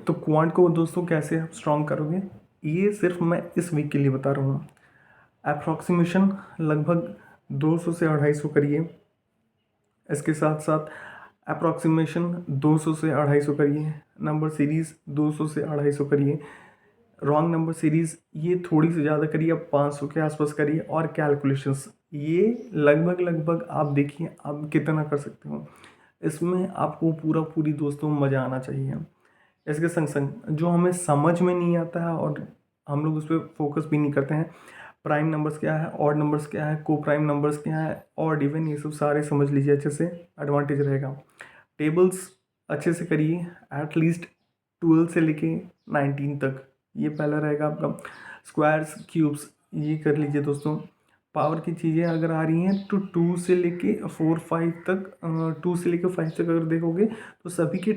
तो क्वांट को दोस्तों कैसे आप स्ट्रॉन्ग करोगे, ये सिर्फ मैं इस वीक के लिए बता रहा हूँ। अप्रॉक्सीमेशन लगभग 200 से 250 करिए। इसके साथ साथ अप्रॉक्सीमेशन 200 से 250 करिए। नंबर सीरीज़ 200 से 250 करिए। रॉन्ग नंबर सीरीज़ ये थोड़ी सी ज़्यादा करिए, अब 500 के आसपास करिए। और कैलकुलेशंस ये लगभग लगभग आप देखिए आप कितना कर सकते हो। इसमें आपको पूरी दोस्तों मज़ा आना चाहिए। इसके संग संग जो हमें समझ में नहीं आता है और हम लोग उस पर फोकस भी नहीं करते हैं, प्राइम नंबर्स क्या है, ऑड नंबर्स क्या है, को प्राइम नंबर्स क्या है, ऑड इवन, ये सब सारे समझ लीजिए अच्छे से, एडवांटेज रहेगा। टेबल्स अच्छे से करिए, एटलीस्ट 12 से लेके 19 तक, ये पहला रहेगा आपका। स्क्वायर्स क्यूब्स ये कर लीजिए दोस्तों। पावर की चीज़ें अगर आ रही हैं तो 2 से लेके 4 5 तक, 2 से लेके 5 तक अगर देखोगे तो सभी के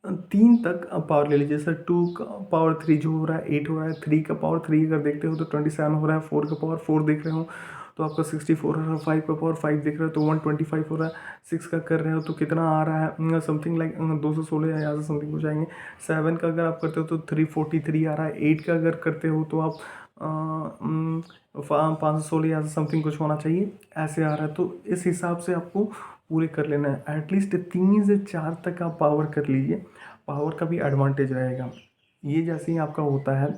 3 तक पावर ले लीजिए। सर 2 का पावर 3 जो हो रहा है 8 हो रहा है, 3 का पावर 3 अगर देखते हो तो 27 हो रहा है, 4 का पावर 4 देख रहे हो तो आपका 64 हो रहा है, 5 का पावर 5 देख रहे हो तो 125 हो रहा है, 6 का कर रहे हो तो कितना आ रहा है, समथिंग लाइक 216 या यहाँ से समथिंग हो जाएंगे। 7 का अगर आप करते हो तो 343 आ रहा है। 8 का अगर करते हो तो आप 516 या समथिंग कुछ होना चाहिए, ऐसे आ रहा है। तो इस हिसाब से आपको पूरे कर लेना है। एटलीस्ट 3 से 4 तक आप पावर कर लीजिए, पावर का भी एडवांटेज रहेगा। ये जैसे ही आपका होता है,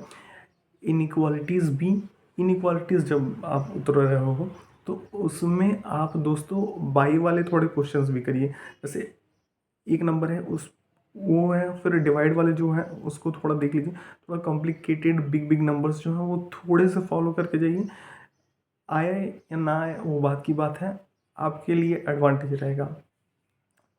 इनइक्वालिटीज़ भी, इनइक्वालिटीज़ जब आप उतर रहे हो तो उसमें आप दोस्तों बाई वाले थोड़े क्वेश्चंस भी करिए। जैसे एक नंबर है उस वो है, फिर डिवाइड वाले जो है उसको थोड़ा देख लीजिए। थोड़ा कॉम्प्लिकेटेड बिग बिग नंबर्स जो है वो थोड़े से फॉलो करके जाइए। आए या ना आए वो बात की बात है, आपके लिए एडवांटेज रहेगा।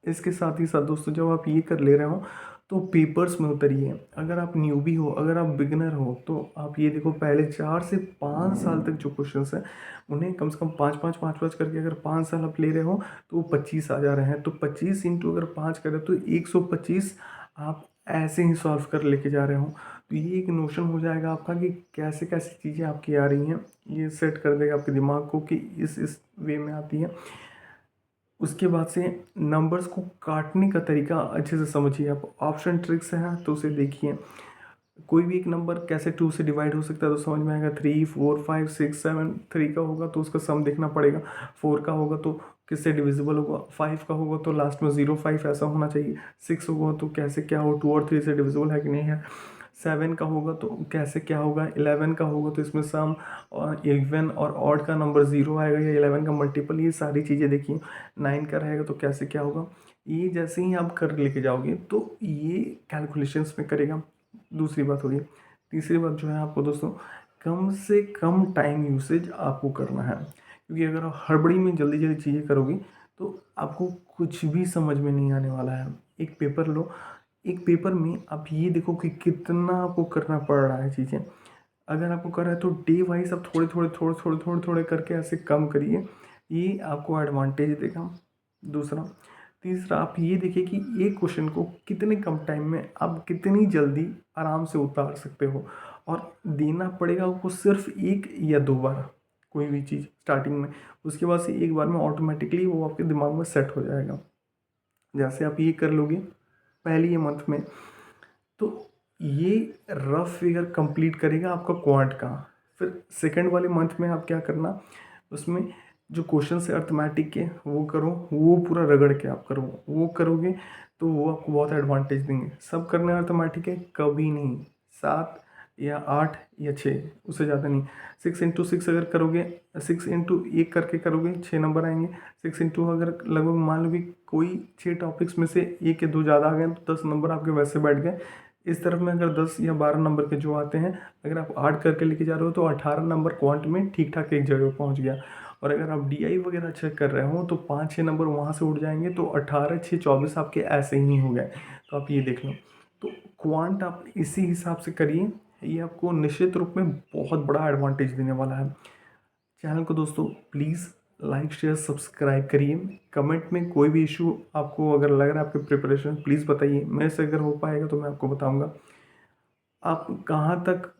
इसके साथ ही साथ दोस्तों जब आप ये कर ले रहे हो तो पेपर्स में उतरिए। अगर आप न्यूबी हो, अगर आप बिगनर हो तो आप ये देखो, पहले 4 से 5 साल तक जो क्वेश्चंस हैं उन्हें कम से कम 5 करके अगर 5 साल आप ले रहे हो तो वो 25 आ जा रहे हैं। तो 25 इंटू अगर 5 करें तो 125 आप ऐसे ही सॉल्व कर लेके जा रहे हो। तो ये एक नोशन हो जाएगा आपका कि कैसे कैसे चीज़ें आपकी आ रही हैं, ये सेट कर देगा आपके दिमाग को कि इस वे में आती है। उसके बाद से नंबर्स को काटने का तरीका अच्छे से समझिए। आप ऑप्शन ट्रिक्स है तो उसे देखिए। कोई भी एक नंबर कैसे 2 से डिवाइड हो सकता है तो समझ में आएगा। 3 4 5 6 7, 3 का होगा तो उसका सम देखना पड़ेगा। 4 का होगा तो किससे डिविजिबल होगा। 5 का होगा तो लास्ट में 0 5 ऐसा होना चाहिए। 6 होगा तो कैसे क्या हो, 2 और 3 से डिविजिबल है कि नहीं है। 7 का होगा तो कैसे क्या होगा। 11 का होगा तो इसमें सम और इवन और ऑड का नंबर 0 आएगा या 11 का मल्टीपल, ये सारी चीज़ें देखिए। 9 का रहेगा तो कैसे क्या होगा। ये जैसे ही आप कर लेके जाओगे तो ये कैलकुलेशंस में करेगा। दूसरी बात होगी। तीसरी बात जो है आपको दोस्तों, कम से कम टाइम यूसेज आपको करना है। क्योंकि अगर आप हड़बड़ी में जल्दी जल्दी चीज़ें करोगे तो आपको कुछ भी समझ में नहीं आने वाला है। एक पेपर लो, एक पेपर में आप ये देखो कि कितना आपको करना पड़ रहा है चीज़ें। अगर आपको कर रहा है तो डे वाइज आप थोड़े करके ऐसे कम करिए, ये आपको एडवांटेज देगा। दूसरा, तीसरा, आप ये देखिए कि एक क्वेश्चन को कितने कम टाइम में आप कितनी जल्दी आराम से उतार सकते हो। और देना पड़ेगा आपको सिर्फ 1 या 2 बार कोई भी चीज़ स्टार्टिंग में। उसके बाद से एक बार में ऑटोमेटिकली वो आपके दिमाग में सेट हो जाएगा। जैसे आप ये कर लोगे पहली ये मंथ में तो ये रफ फिगर कंप्लीट करेगा आपका क्वांट का। फिर सेकंड वाले मंथ में आप क्या करना, उसमें जो क्वेश्चन है अर्थमेटिक के वो करो, वो पूरा रगड़ के आप करो। वो करोगे तो वो आपको बहुत एडवांटेज देंगे। सब करने अर्थमेटिक है कभी नहीं, 7 या 8 या 6, उससे ज़्यादा नहीं। 6 इंटू 6 अगर करोगे, 6 इंटू 1 करके करोगे 6 नंबर आएंगे। 6 इंटू अगर लगभग मान लो कि कोई 6 टॉपिक्स में से 1 या 2 ज़्यादा आ गए तो 10 नंबर आपके वैसे बैठ गए। इस तरफ में अगर 10 या 12 नंबर के जो आते हैं, अगर आप 8 करके लेके जा रहे हो तो 18 नंबर क्वांट में ठीक ठाक एक जगह पहुंच गया। और अगर आप डीआई वगैरह चेक कर रहे हो तो 5-6 नंबर वहाँ से उठ जाएंगे तो 18 6 24 आपके ऐसे ही हो गए। तो आप ये देख लो। तो क्वांट आप इसी हिसाब से करिए, ये आपको निश्चित रूप में बहुत बड़ा एडवांटेज देने वाला है। चैनल को दोस्तों प्लीज़ लाइक शेयर सब्सक्राइब करिए। कमेंट में कोई भी इशू आपको अगर लग रहा है आपके प्रिपरेशन, प्लीज़ बताइए। मेरे से अगर हो पाएगा तो मैं आपको बताऊंगा। आप कहाँ तक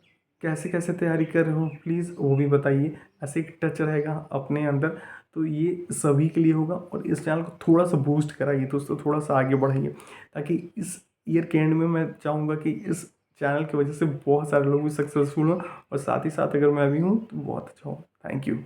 कैसे कैसे तैयारी कर रहे हो प्लीज़ वो भी बताइए। ऐसे एक टच रहेगा अपने अंदर तो ये सभी के लिए होगा। और इस चैनल को थोड़ा सा बूस्ट कराइए दोस्तों, थोड़ा सा आगे बढ़ाइए ताकि इस ईयर के एंड में मैं चाहूँगा कि इस चैनल की वजह से बहुत सारे लोग भी सक्सेसफुल हों, और साथ ही साथ अगर मैं भी हूँ तो बहुत अच्छा हो। Thank you.